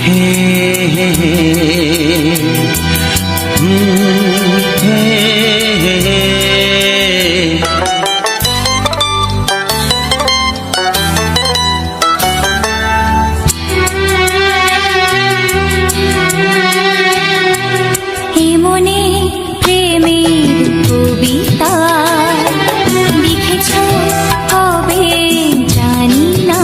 হে হে হে হে হে হে। মনে প্রেমের কবিতা লিখেছ কবে জানি না,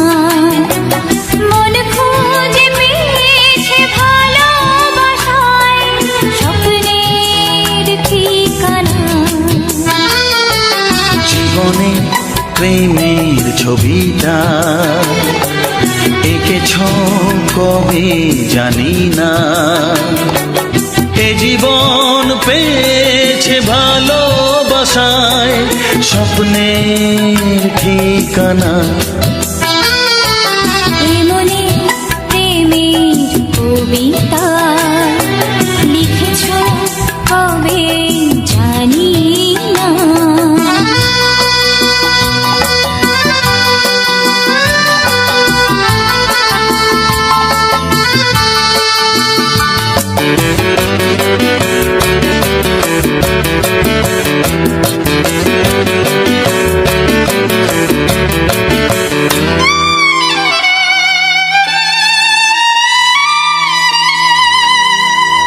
মন খুঁজে পেয়েছে ভালোবাসায় স্বপ্নের ঠিকানা। জীবনে প্রেমের ছবিটা এঁকেছ কবে জানি না, এ জীবন পেয়েছে ভালোবাসায় স্বপ্নের ঠিকানা। মনে প্রেমের কবিতা লিখেছ কবে জানি না।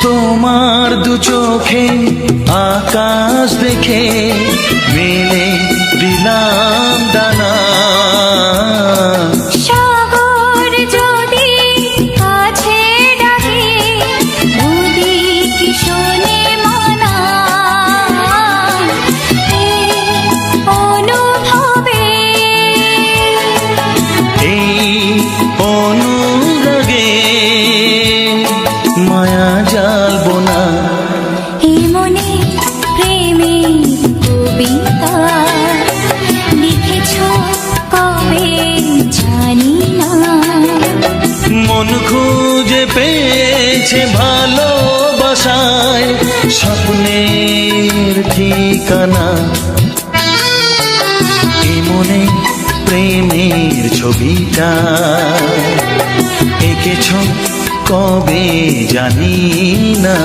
তোমার দু চোখে আকাশ দেখে মেলে দিলাম দানা। সাগর যদি কাছে ডাকে নদী কি শোনে মানা, এই অনুভবে এই অনুরাগে মায়া জালবো না। এ মনে প্রেমের কবিতা লিখেছ কবে জানি না, মন খুঁজে পেয়েছে ভালোবাসায় স্বপ্নের ঠিকানা। এ মনে প্রেমের ছবিটা এঁকেছ কবে জানি না।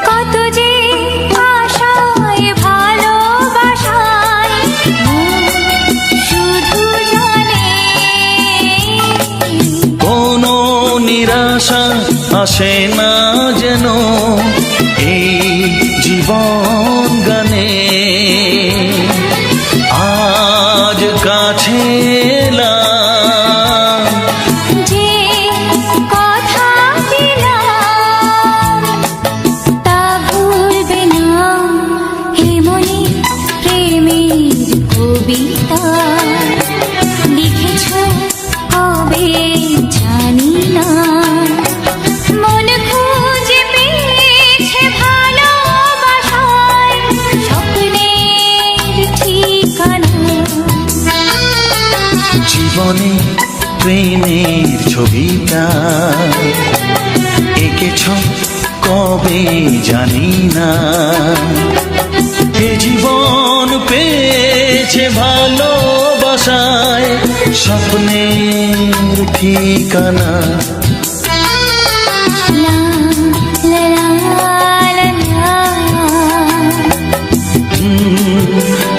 কত যে আশায় ভালোবাসায় মন শুধু জানে, কোনো নিরাশা আসে না যেন এই জীবন গানে। আজ কাছে এলাম যে কথা দিলাম তা ভুলবে না। হে মনে প্রেমের কবিতা লিখেছ কবে জানি না, মন খুঁজে পেয়েছে ভালোবাসায় স্বপ্নের ঠিকানা। জীবনে প্রেমের ছবিটা এঁকেছ কবে জানি না, এ জীবন পেয়েছে ভালোবাসায় স্বপ্নের ঠিকানা। লা লা লা লা লা।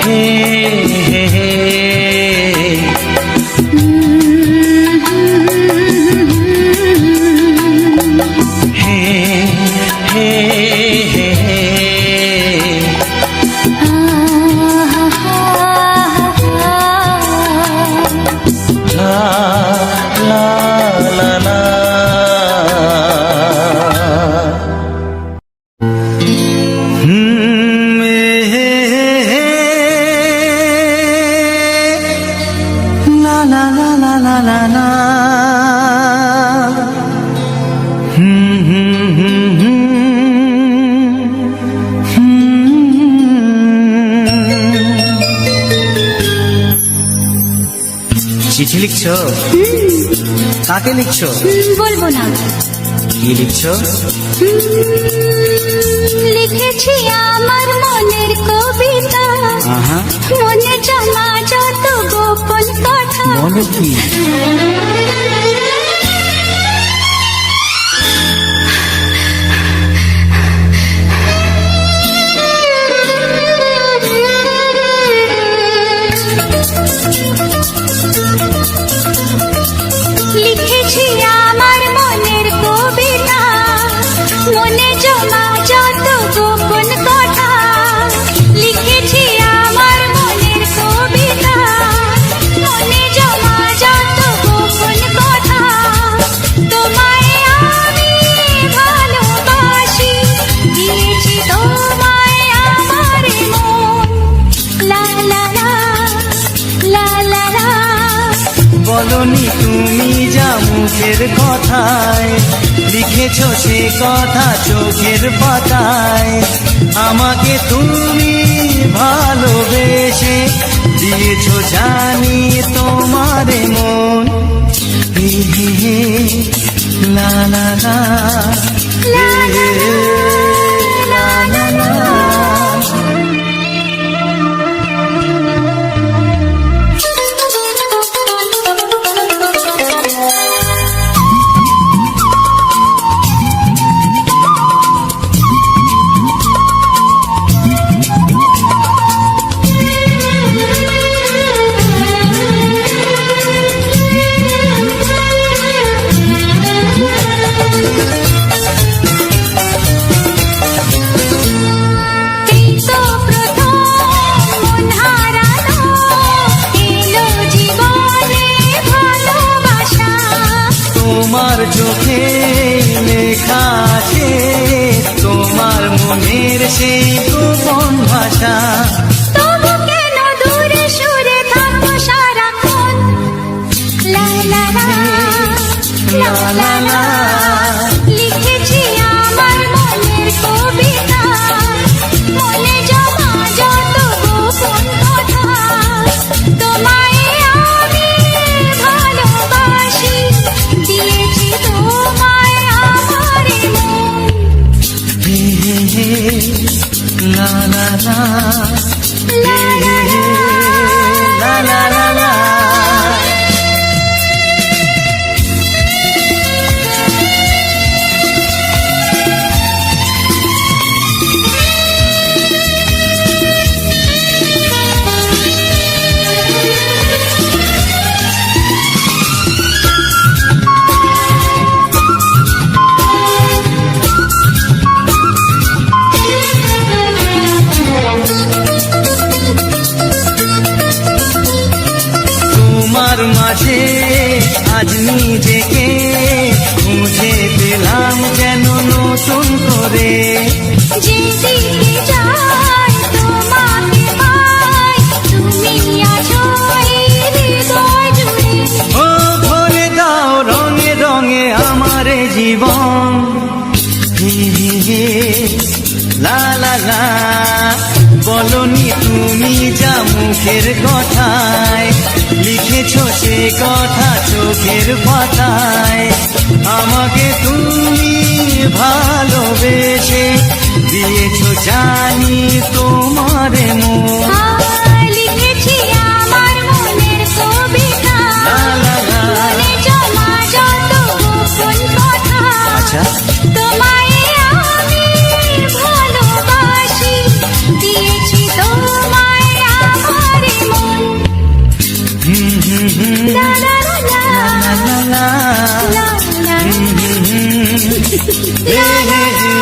হে হে হে হে হে হে হে। লা লা লা লা। চিঠি লিখছো? কাকে লিখছো? বলবো না। কি লিখছো? লিখেছি আমার মনের কবিতা, আহা, মনে জমা যত গোপন কথা। বলো কি? লিখেছি আমার মনের কবিতা, মনে জমা যত গোপন কথা। লিখেছি আমার মনের কবিতা, মনে জমা যত গোপন কথা। তোমায় আমি ভালোবাসি, দিয়েছি তোমায় আমার মন। লা লা লা লা লা লা। বলনি তুমি যা মুখের কথায়, লিখেছো সে কথা চোখের পাতায়। আমাকে তুমি ভালোবেসে দিয়েছো জানি তোমারে মন। হে হে হে, লা লা লা, হে হে হে, লা লা লা। এই তো প্রথম মন হারানো, এলো জীবনে ভালোবাসা। তোমার চোখে লেখা আছে তোমার মনের সেই গোপন ভাষা। তবু কেন দূরে সরে থাকো সারাক্ষণ। লা লা লা লা লা লা। লিখেছি আমার মনের কবিতা, মনে জমা যত গোপন কথা। তোমায় আমি ভালোবাসি, দিয়েছি তোমায় আমার মন। হে হে হে, লা লা লা, লা লা লা লা লা লা লা। তোমার মাঝে আজ নিজেকে খুঁজে পেলাম যেন নতুন করে। যেদিকে যাই তোমাকে পাই, তুমি আছো এই হৃদয় জুড়ে। ও ভরে দাও রঙে রঙে আমার জীবন। হে হে হে, লা লা লা। বলনি তুমি যা মুখের কথায়, লিখেছো সে কথা চোখের পাতায়। আমাকে তুমি ভালোবেসে দিয়েছো জানি তোমারে মন। লিখেছি আমার মনের কবিতা, লা লা লা। মনে জমা যত গোপন কথা। আচ্ছা, তোমায় আমি ভালোবাসি, দিয়েছি তোমায় আমার মন। হুম হুম হুম, লা লা লা লা লা লা লা, লা লা। হুম হুম হুম, হে হে হে।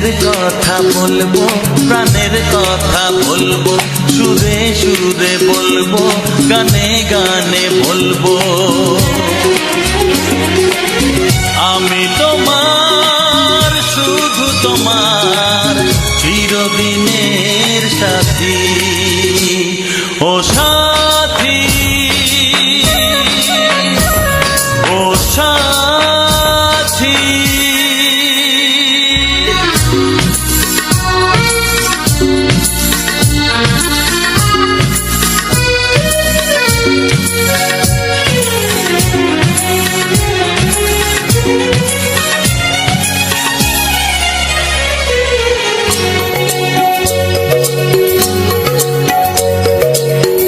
মনের কথা বলবো, প্রাণের কথা বলবো, সুরে সুরে বলবো, গানে গানে বলবো। আমি তোমার, শুধু তোমার, চিরদিনের সাথী। ও সাথী, ও সাথী।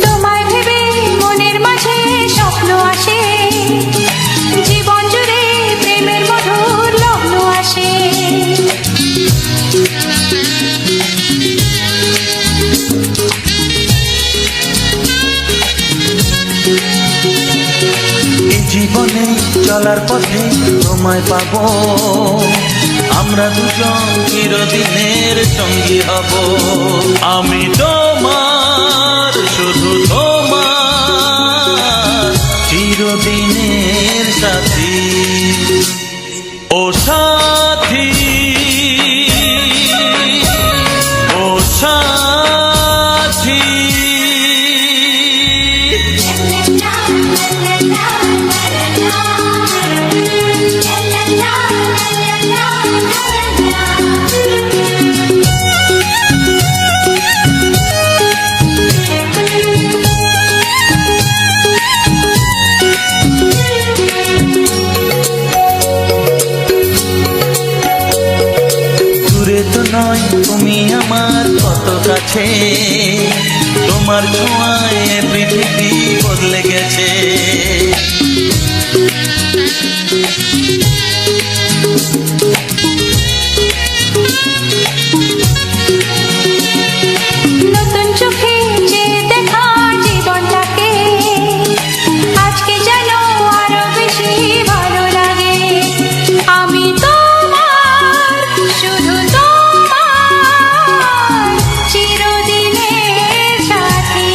তোমায় ভেবে মনের মাঝে স্বপ্ন আসে, জীবন জুড়ে প্রেমের মধুর লগ্ন আসে। এই জীবনে চলার পথে তোমায় পাবো, আমরা দুজন চিরদিনের সঙ্গী হব। আমি তোমার, শুধু তোমার, চিরদিনের সাথী। ও সাথী, ও সাথী। দূরে তো নয় তুমি আমার কত কাছে, তোমার ছোঁয়ায় পৃথিবী বদলে গেছে। নতুন চোখে যে দেখা জীবনটাকে, আজকে যেন আরো বেশি ভালো লাগে। আমি তোমার, শুধু তোমার, চিরদিনের সাথী।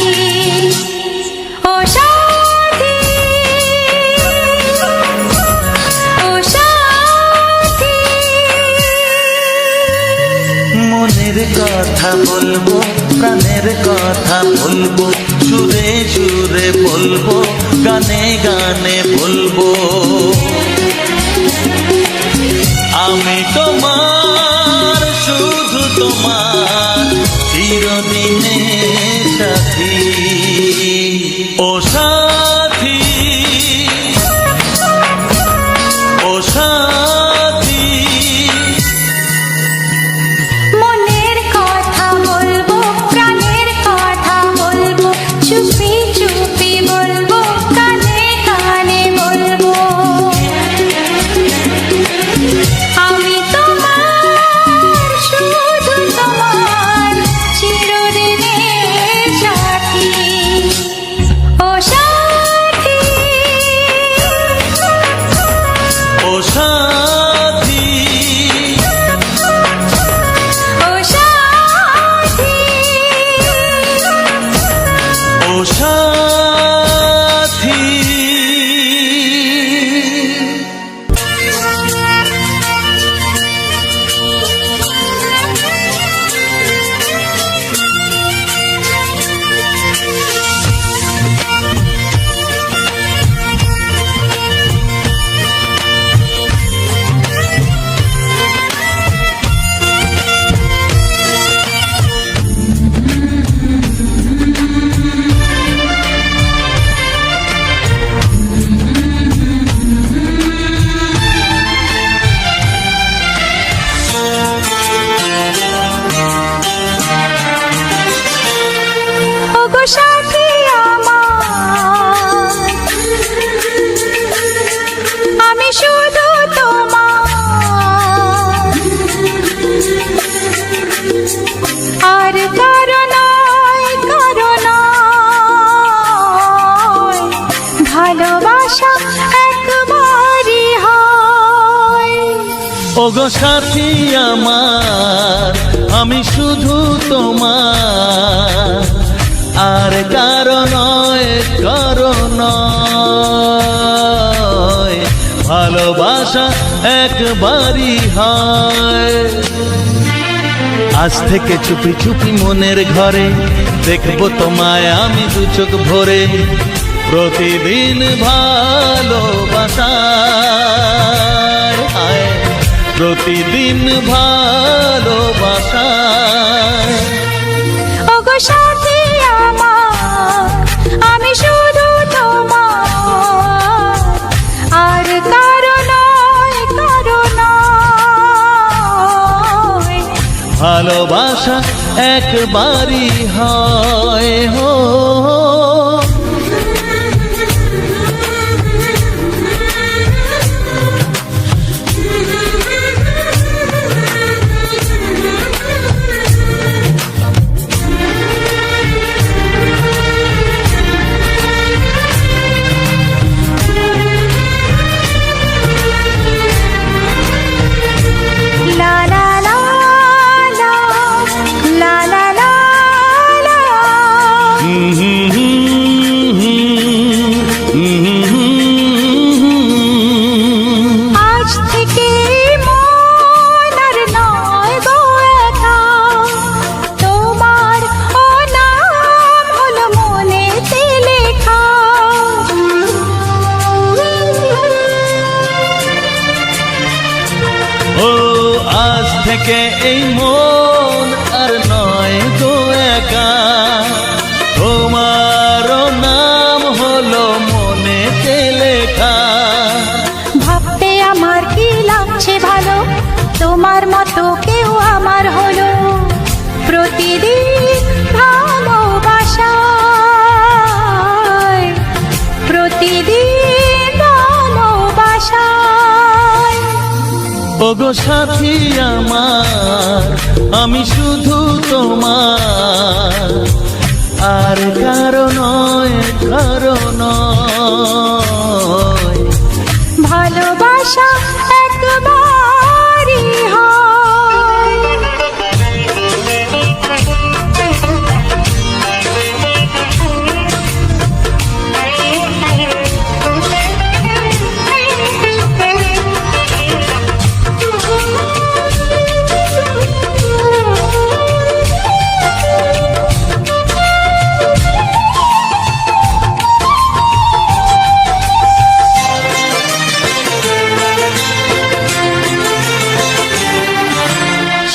ও সাথী, ও সাথী। মনের কথা বলবো, প্রাণের কথা বলবো, সুরে সুরে বলবো, গানে গানে বলবো। আমি তোমার, শুধু তোমার, চিরদিনের সাথী। ও সাথী, ও সাথী। মনের কথা বলবো, প্রাণের কথা বলবো, চুপি চুপি বলবো, কানে কানে বলবো। আমি তোমার, শুধু তোমার, চিরদিনের সাথী। ও সাথী, ও সাথী, ও সাথী। ও সাথী। ওগো সাথী আমার, আমি শুধু তোমার, আর কারো নয়, কারো নয়। ভালোবাসা একবারই হয়। আজ থেকে চুপি চুপি মনের ঘরে দেখবো তোমায় আমি দু চোখ ভরে। প্রতিদিন ভালোবাসায়, হায় প্রতিদিন ভালোবাসায়। ওগো সাথী আমার, আমি শুধু তোমার, আর কারো নয়, কারো নয়। ভালোবাসা একবারই হয় হো। লা লা লা লা, লা লা লা লা। আজ থেকে মন আর নয় গো একা, তোমার ও নাম হলো মনেতে লেখা। ও আজ থেকে এই মন আর নয় গো একা, তোমারও নাম হলো মনেতে লেখা। ভাবতে আমার কি লাগছে ভালো, তোমার মতো কেউ আমার হলো। প্রতিদিন ভালোবাসায়, প্রতিদিন ভালোবাসায়। ওগো সাথী আমার, আমি শুধু তোমার, আর কারো নয়, কারো নয়। ভালোবাসা একবারই হয়।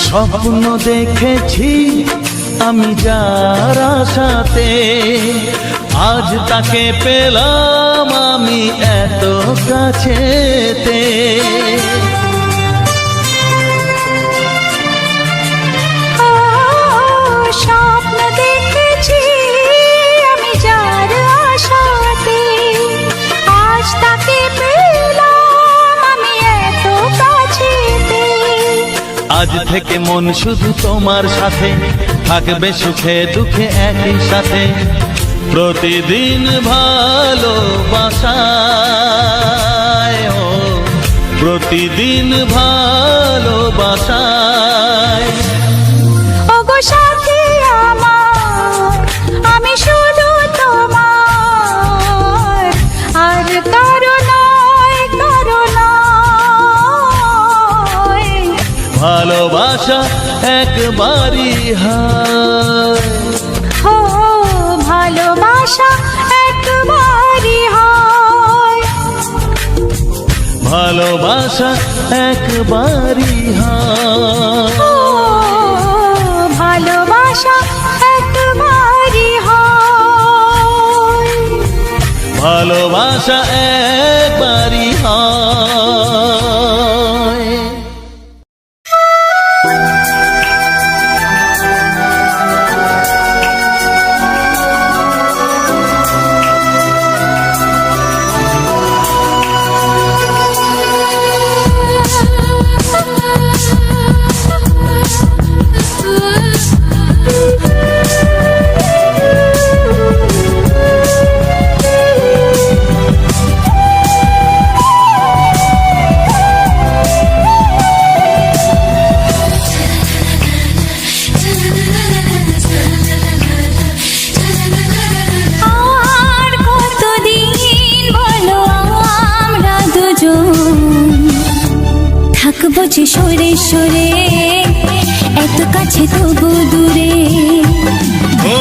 স্বপ্ন দেখেছি আমি যার আশাতে, আজ তাকে পেলাম আমি এত কাছেতে। ও স্বপ্ন দেখেছি আমি যার আশাতে, আজ তাকে পেলাম আমি এত কাছেতে। আজ থেকে মন শুধু তোমার সাথে, থাকবে সুখে দুঃখে একই সাথে। প্রতিদিন ভালোবাসায়, ও প্রতিদিন ভালোবাসায়। ওগো সাথী আমার, আমি শুধু তোমার, আর কারো নয়, কারো নয়। ভালোবাসা একবারই হয়। ও ভালোবাসা একবারই হয়। ভালোবাসা একবারই হয়। ও ভালোবাসা একবারই হয়। ভালোবাসা একবারই হয়। থাকবো যে সরে সরে, এত কাছে তবু দূরে। ও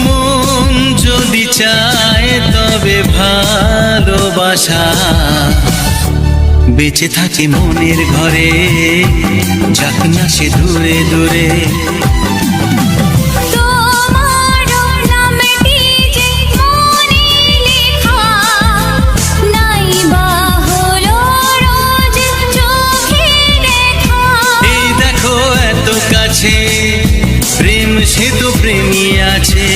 মন যদি চায় তবে ভালোবাসা বেঁচে থাকে মনের ঘরে, যাক না সে দূরে দূরে। তোমার নামটি যে মনে লেখা, নাই বা হলো রোজ চোখে দেখা। এই দেখো এত কাছে প্রেম, সে তো প্রেমী আছে,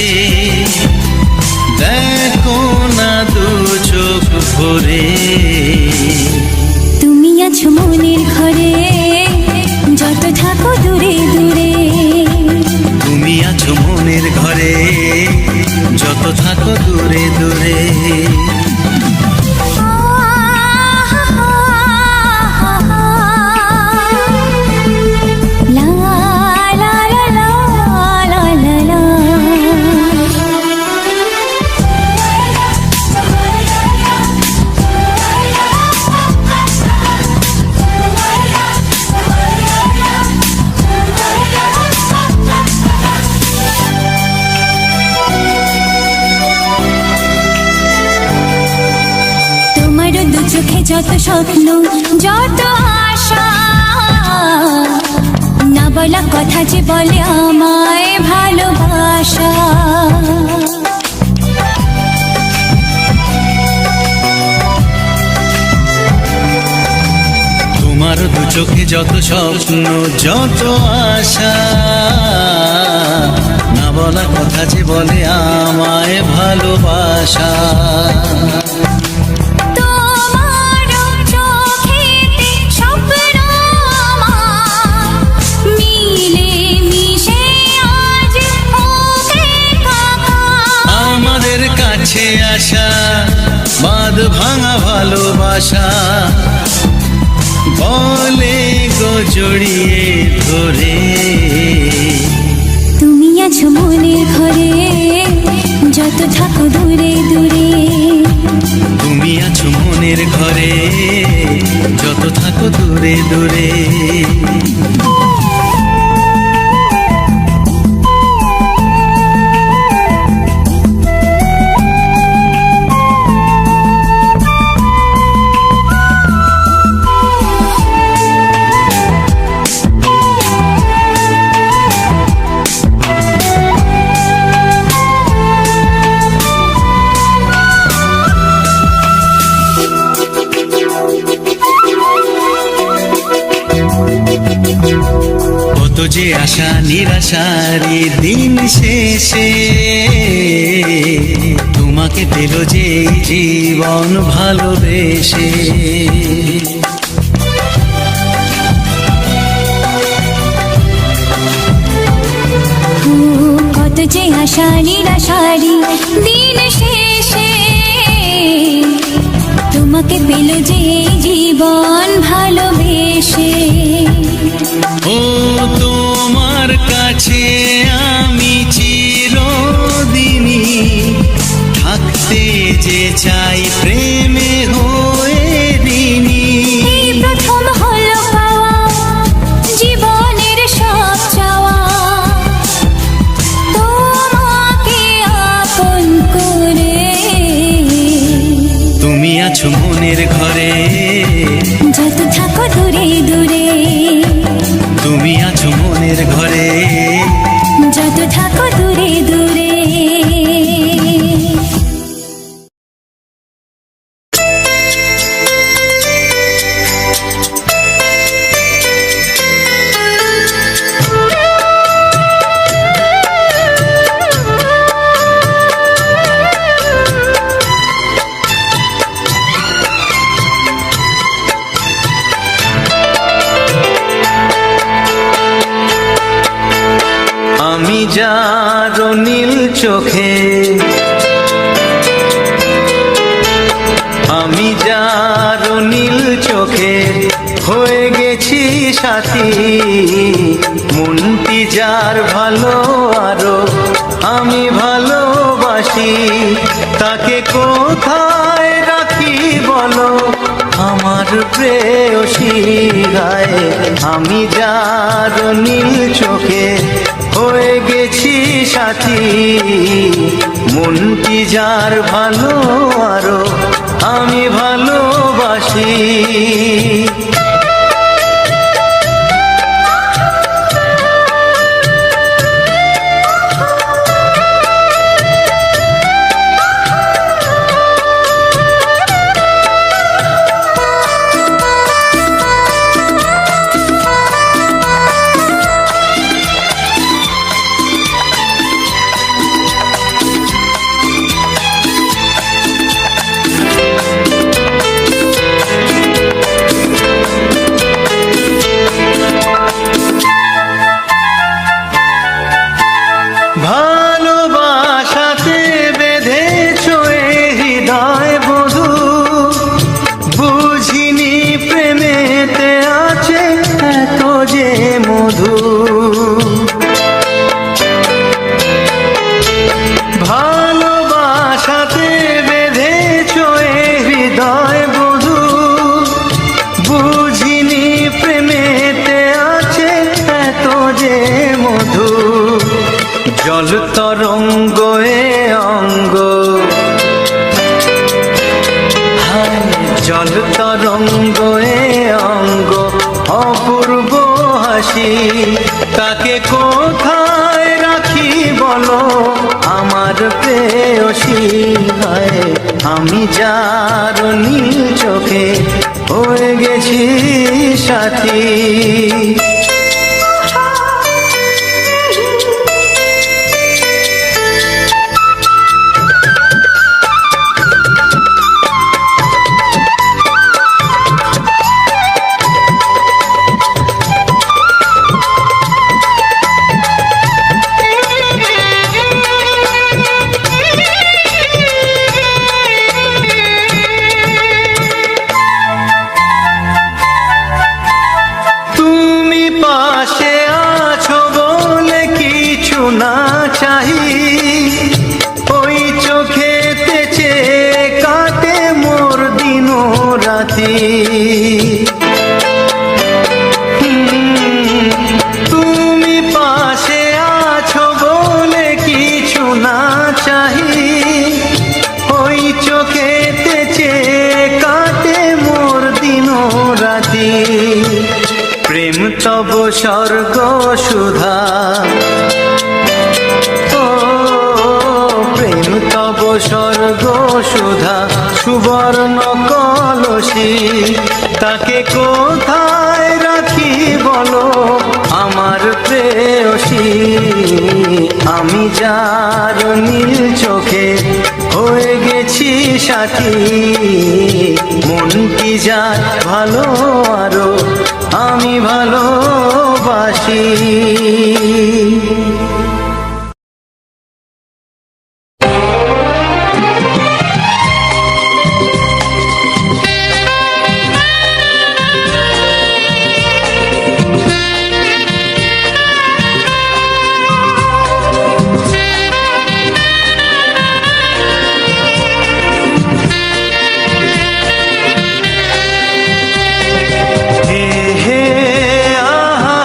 দেখো না দু চোখ ভরে। তুমি আছো মনের ঘরে, যত থাকো দূরে দূরে। তুমি আছো মনের ঘরে, যত থাকো দূরে দূরে। লা লা লা লা লা লা লা। তোমার দু চোখে যত স্বপ্ন, যত আশা, না বলা কথা যে বলে আমায় ভালোবাসা। তোমার দু চোখে যত স্বপ্ন, যত আশা, না বলা কথা যে বলে আমায় ভালোবাসা। তোমার চোখেতে স্বপ্ন আমার, মিলে মিশে আজ ওকে কাকা। আমাদের কাছে আসা বাঁধ ভাঙা ভালোবাসা, বলে গো জড়িয়ে ধরে। তুমি আছো মনের ঘরে, যত থাকো দূরে দূরে। তুমি আছো মনের ঘরে, যত থাকো দূরে দূরে। কত যে আশা নিরাশারি দিন শেষে, তোমাকে পেল যে এই জীবন ভালোবেসে। ও কত যে আশা নিরাশারি দিন শেষে, তোমাকে পেল যে এই জীবন ভালোবেসে। ও তোমার কাছে আমি চিরদিনই থাকতে যে চাই প্রেমে হয়ে ঋণী। এই প্রথম হলো পাওয়া জীবনের সব চাওয়া, তোমাকে আপন করে। তুমি আছো মনের ঘরে, যত থাকো দূরে দূরে। তুমি আছো মনের ঘরে, যত থাকো দূরে দূরে। আমি যার নীল চোখে, আমি যার নীল চোখে হয়ে গেছি সাথী। মনটি যার ভালো আরো আমি ভালোবাসি, তাকে কোথায় রাখি বলো আমার প্রেয়সী। হায় আমি যার নীল চোখে হয়ে গেছি সাথী মনটি যার ভালো আরো আমি ভালোবাসি ভালোবাসাতে বেঁধেছ এ হৃদয় বধু বুঝিনি প্রেমেতে আছে এত যে মধু ভালোবাসাতে বেঁধেছ এ হৃদয় বধু বুঝিনি প্রেমেতে আছে এত যে মধু জল তরঙ্গ এ অঙ্গ হায় জল তরঙ্গ এ অঙ্গ অপূর্ব হাসি তাকে কোথায় রাখি বলো আমার প্রেয়সী হায় আমি যার নীল চোখে হয়ে গেছি সাথী পাশে আছো বলে কিছু না চাহি ওই চোখেতে চেয়ে কাটে মোর দিন রাতি তুমি পাশে আছো বলে কিছু না চাহি ওই চোখেতে চেয়ে কাটে মোর দিন রাতি প্রেম তব স্বর্গ সুধা ও প্রেম তব স্বর্গ সুধা সুবর্ণ কলসী তাকে কোথায় রাখি বলো আমার প্রেয়সী আমি যার নীল চোখে হয়ে গেছি সাথী মনটি যার ভালো আরো আমি ভালোবাসি হে হে আহা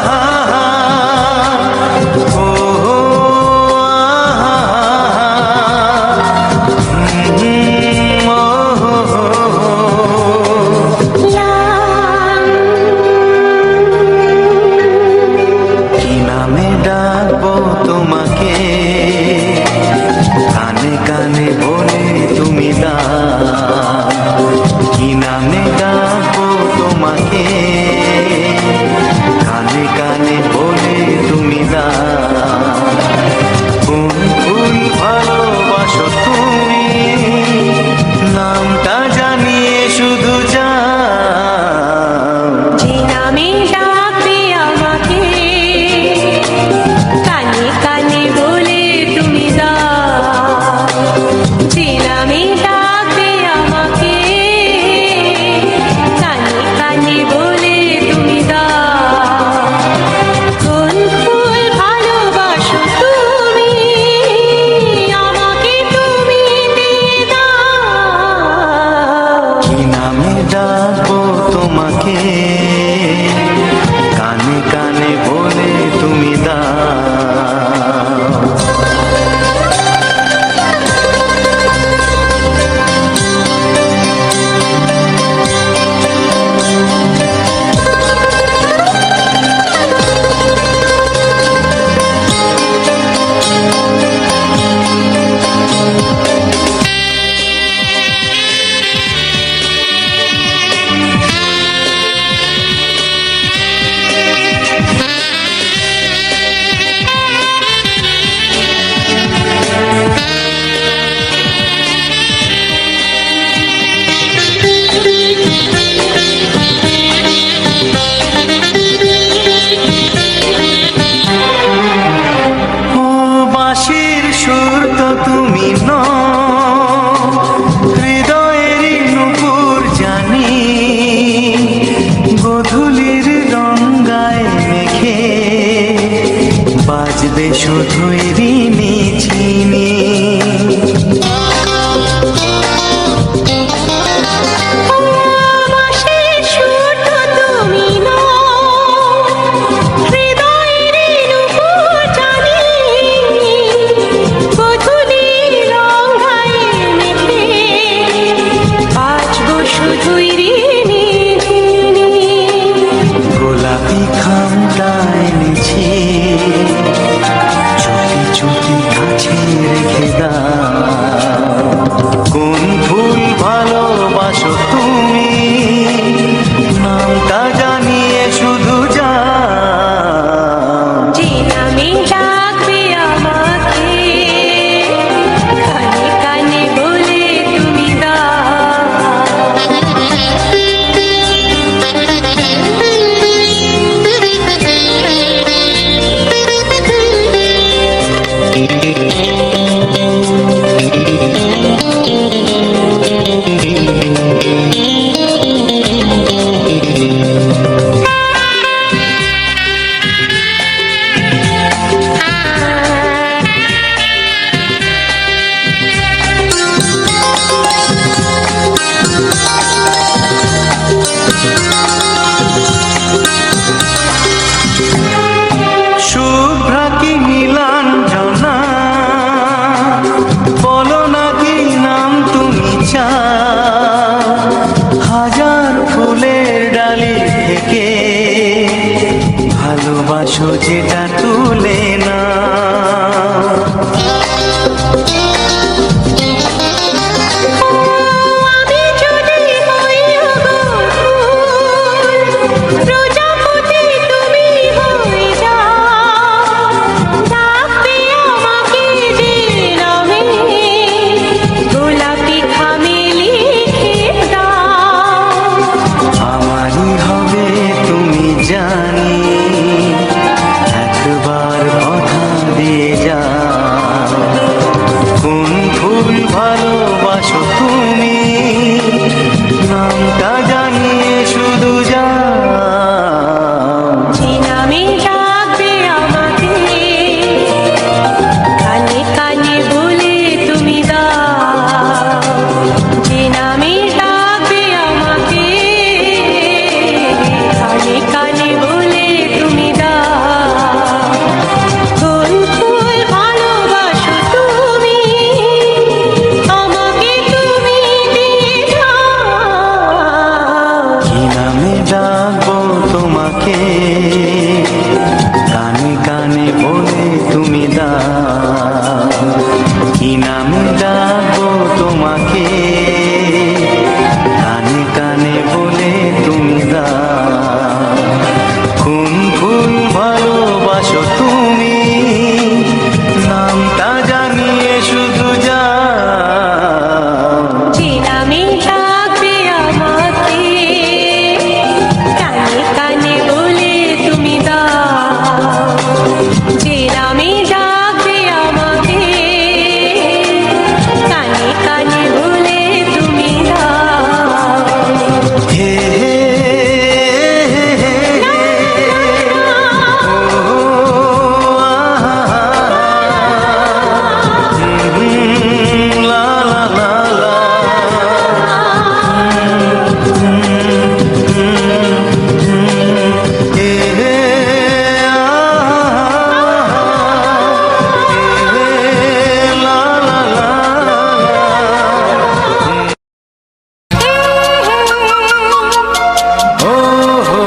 শুভ্রা কি নীলাঞ্জনা, বলো না কি নাম তুমি চাও, হাজার ফুলের ডালি থেকে ভালোবাসো যেটা তুলে না। আমি যদি হই প্রজাপতি তুমি হয়ে যাও, ডাকবে আমাকে যে নামে, গোলাপি খামে লিখে দাও। আমারই হবে তুমি জানি, একবার কথা দিয়ে যাও, কোন ফুল ভালোবাসো তুমি, নামটা জানিয়ে শুধু যাও। যে নামে ডাকবে আমাকে, কানে কানে বলে তুমি দাও। যে নামে ডাকবে আমাকে, কানে কানে বলে তুমি দাও। কোন ফুল ভালোবাসো তুমি, আমাকে তুমি দিয়ে যাও। কি নামে ডাকবো তোমাকে, কানে কানে বলে তুমি দাও। কি নামে ডাকবো তোমাকে, কানে কানে বলে তুমি দাও। কোন ফুল ভালোবাসো তুমি, নামটা জানিয়ে শুধু যাও। যে নামে ডাকবে আমাকে, কানে কানে বলে তুমি দাও। যে নামে ডাকবে আমাকে, কানে কানে বলে তুমি দাও। হে হে হে হে হে, ও আহা, লা লা লা লা, হে হে লা লা লা ও হো।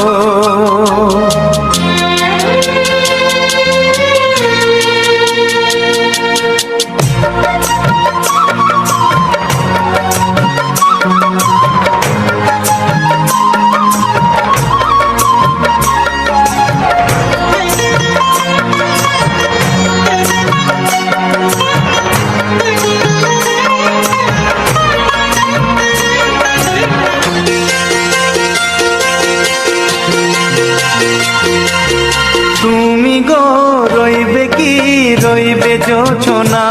তুমি গো রইবে কি রইবে যোছনা,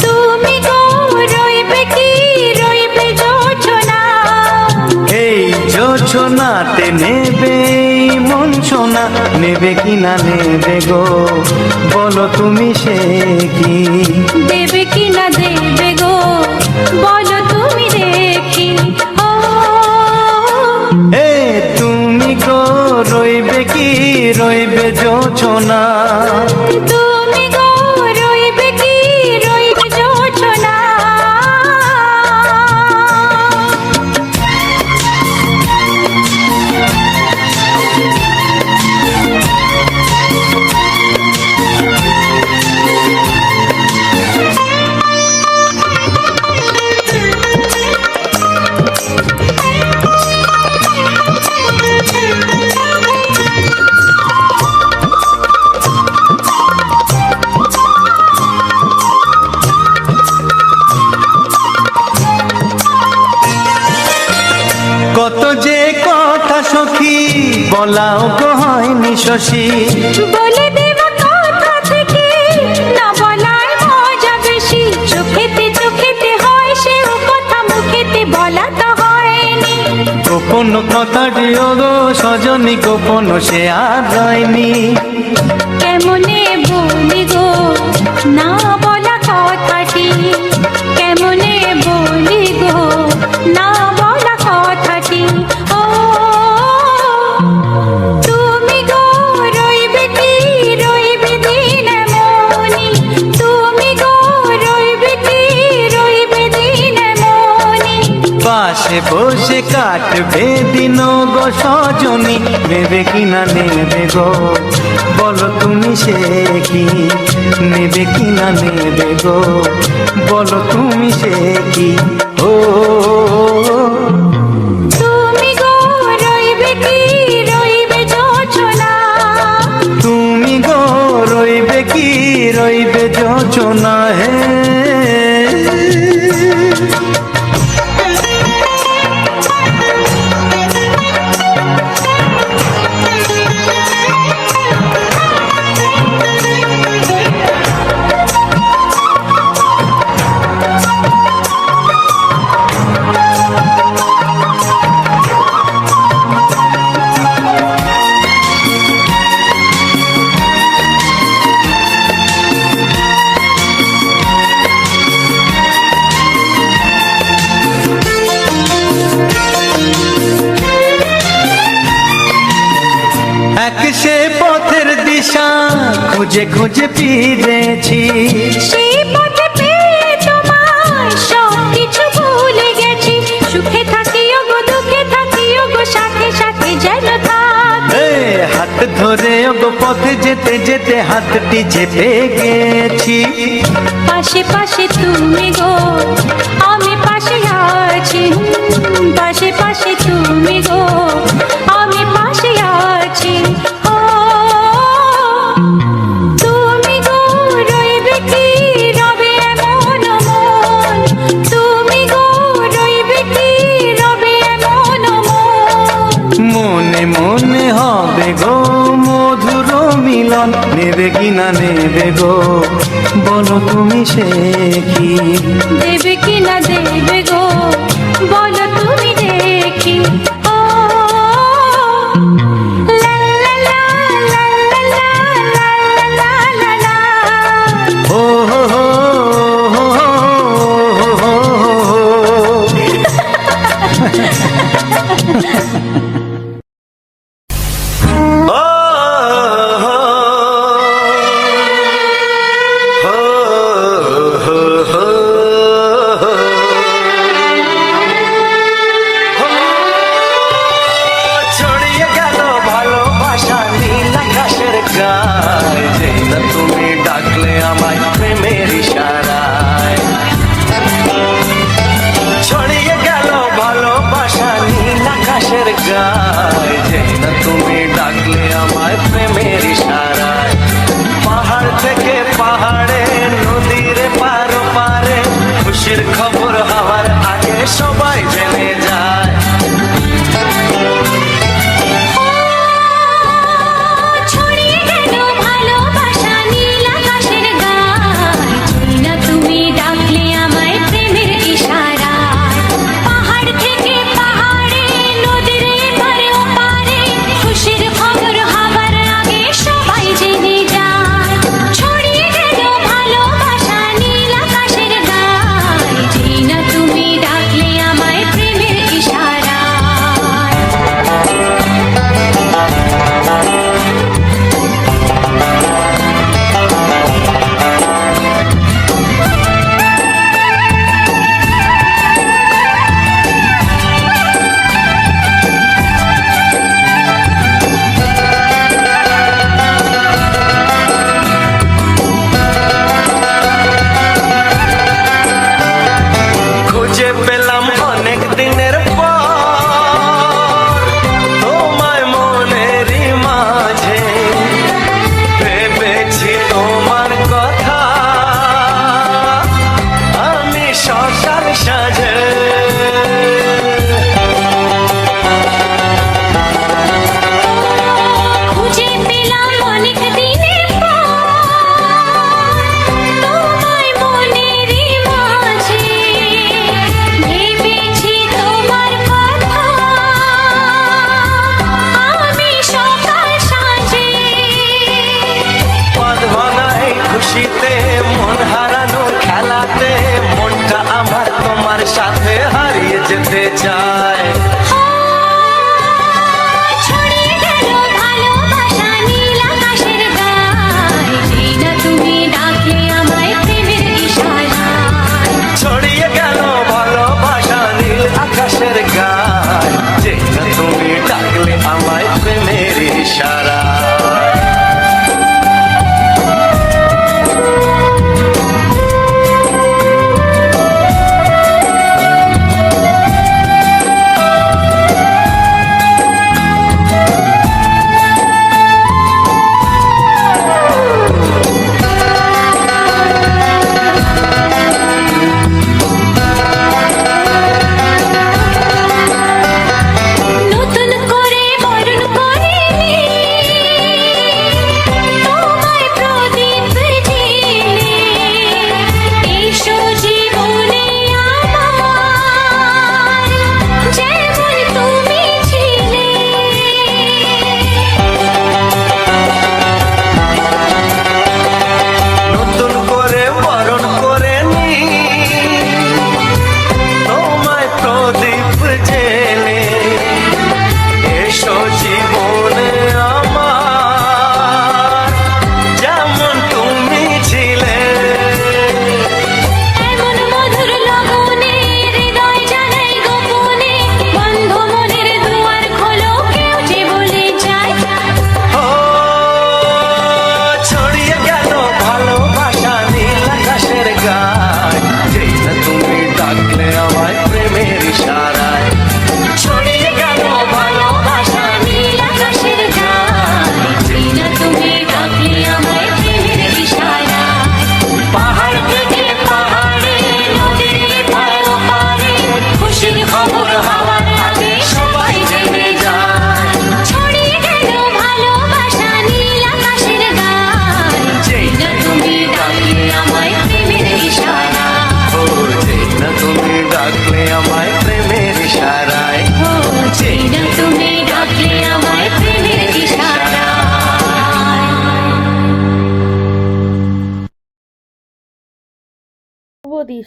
তুমি গো রইবে কি রইবে যোছনা, এই যোছনাতে নেবে এই মন সোনা, নেবে কি না নেবে গো বলো তুমি সে কি। দেবে কি না দেবে গো বলো তুমি দেখি। ও এ তুমি গো রইবে কি রইবে যোছনা, তুমি গো রইবে কি রইবে যোছনা। কত যে কথা সখী বলাও গো হয়নি শশী, বলে দেব কথা থেকে না বলার মজা বেশি। চোখেতে চোখেতে হয় সেও কথা, মুখেতে বলা তো হয়নি। গোপন কথাটি গো সজনী গোপন সে আর রয়নি। কেমনে বলি গো না বলা কথাটি, কেমনে বলি গো না বলা কথাটি। ও তুমি গো রইবে কি রইবে দিন মনি, তুমি গো রইবে কি রইবে দিন মনি। পাশে বসে কাটবে দিন গো সজনী, নেবে কি না নেবে গো বলো তুমি সে কি, নেবে কি না নেবে গো বলো তুমি সে কি। ও তুমি গো রইবে কি রইবে যোচনা, তুমি গো রইবে কি রইবে যোচনা হে। এক সে পথের দিশা খুঁজে খুঁজে ফিরেছি, সেই পথে পেয়ে তোমায় সব কিছু ভুলে গেছি। সুখে থাকিও গো দুঃখে থাকিও গো সাথে সাথে যেন থাক। এ হাত ধরে গো পথে যেতে যেতে হাতটি চেপে গেছি। পাশে পাশে তুমি গো আমি পাশে আছি, পাশে পাশে তুমি গো আমি পাশে আছি। ও তুমি গো রইবে কি রবে এমন মন, তুমি গো রইবে কি রবে এমন মন। মনে মনে হবে গো মধুর মিলন, নেবে কি না নেবে গো বলো তুমি সে কি, দেবে কি না দেবে গো বলো তুমি দেখি। ও লা লা লা লা লা লা লা লা লা। ও হো হো হো হো হো ছড়িয়ে গেল ভালোবাসা নীল আকাশের গায়ে, যেই না তুমি ডাকলে আমায় প্রেমের ইশারায়। ছড়িয়ে গেল ভালোবাসা নীল আকাশের গায়ে, যেই না তুমি ডাকলে আমায় প্রেমের ইশারায়। পাহাড় থেকে পাহাড়ে নদীর পার পারে খুশির খবর হওয়ার আগে সবাই জেনে যায়। ছড়িয়ে গেল ভালোবাসা নীল আকাশের গায়ে, যেই না তুমি ডাকলে আমায় প্রেমের ইশারায়। পাহাড় থেকে পাহাড়ে নদীর এপারে ওপারে খুশি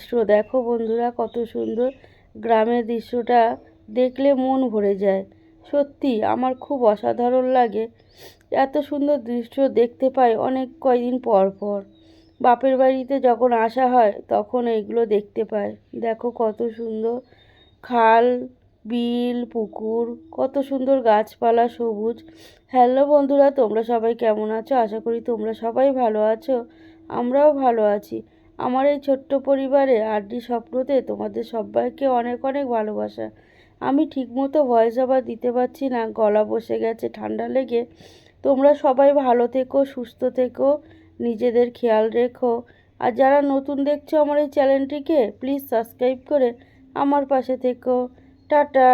দৃশ্য দেখো বন্ধুরা, কত সুন্দর গ্রামের দৃশ্যটা দেখলে মন ভরে যায়। সত্যি আমার খুব অসাধারণ লাগে, এত সুন্দর দৃশ্য দেখতে পাই অনেক কয়দিন পর পর। বাপের বাড়িতে যখন আসা হয় তখন এইগুলো দেখতে পাই। দেখো কত সুন্দর খাল, বিল, পুকুর, কত সুন্দর গাছপালা, সবুজ। হ্যালো বন্ধুরা, তোমরা সবাই কেমন আছো? আশা করি তোমরা সবাই ভালো আছো, আমরাও ভালো আছি। আমার এই ছোট্ট পরিবারে আরডি স্বপ্নতে তোমাদের সবাইকে অনেক অনেক ভালোবাসা। আমি ঠিকমতো ভয়েস ওভার দিতে পারছি না, গলা বসে গেছে ঠান্ডা লেগে। তোমরা সবাই ভালো থেকো, সুস্থ থেকো, নিজেদের খেয়াল রেখো। আর যারা নতুন দেখছো আমার এই চ্যানেলটিকে, প্লিজ সাবস্ক্রাইব করে আমার পাশে থেকো। টাটা।